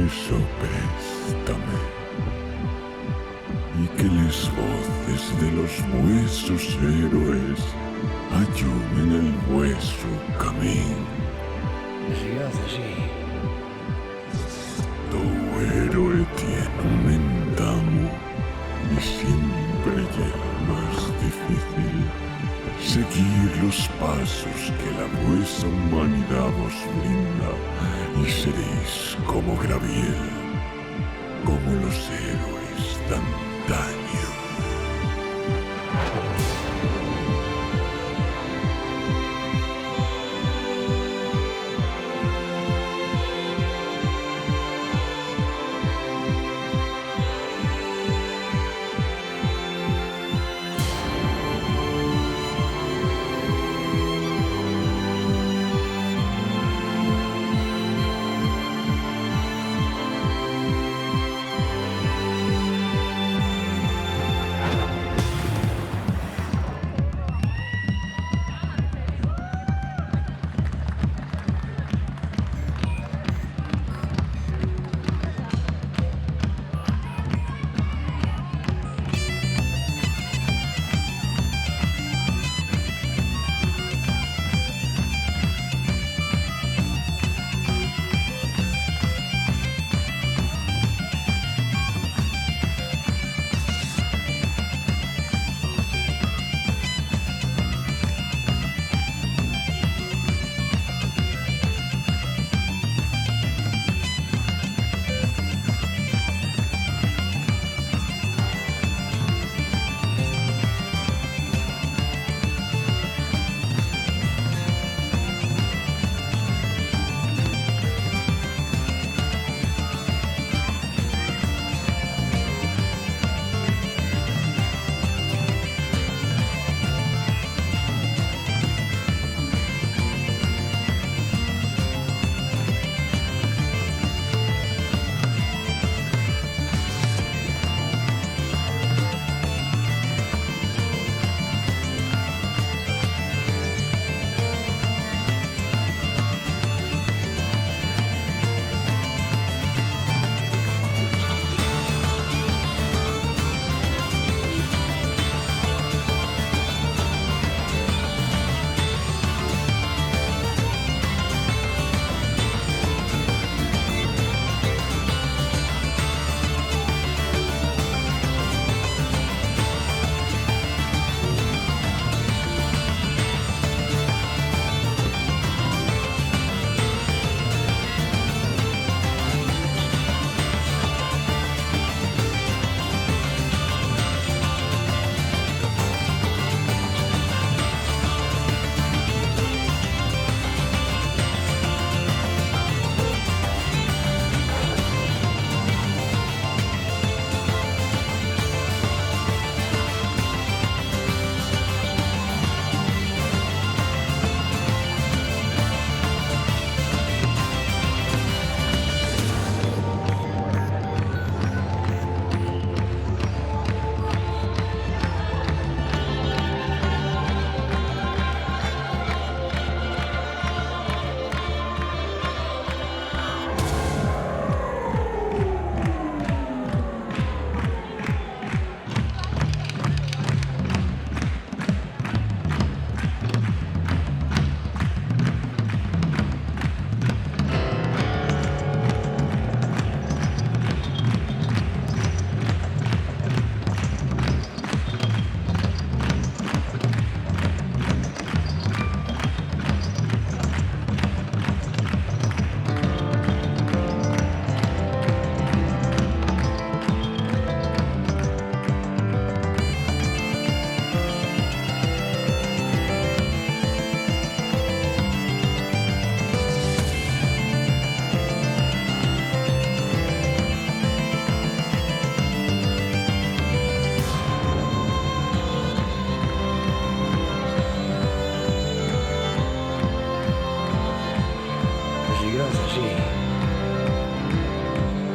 eso préstame, y que las voces de los vuestros héroes ayuden el vuestro camino. Sí. Todo héroe tiene un entamo y siempre llega más difícil seguir los pasos que la vuestra humanidad os brinda, y seréis como Graviel, como los héroes de antaño.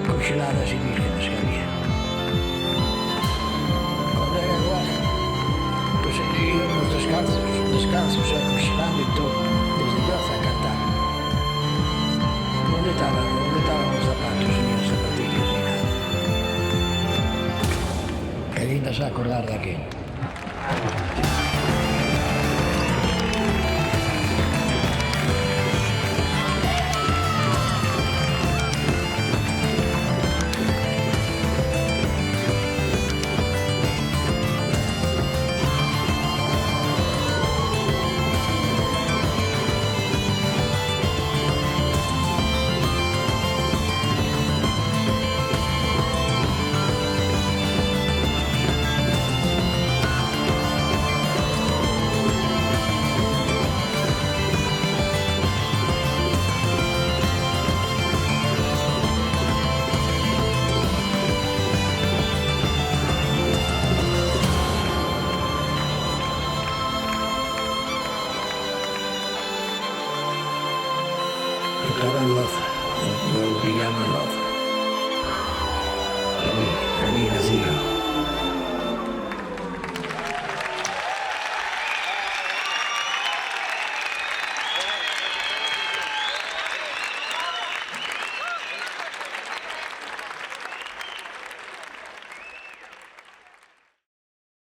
Congeladas y vírgenes que había. Cuando era guardia, pues íbamos descalzos, congelando y todo, desde Yoza a cantar. ¿Dónde estaban los zapatos míos? acordar de aquello. Estaba en Loza, un villano en Loza. Allí nací yo.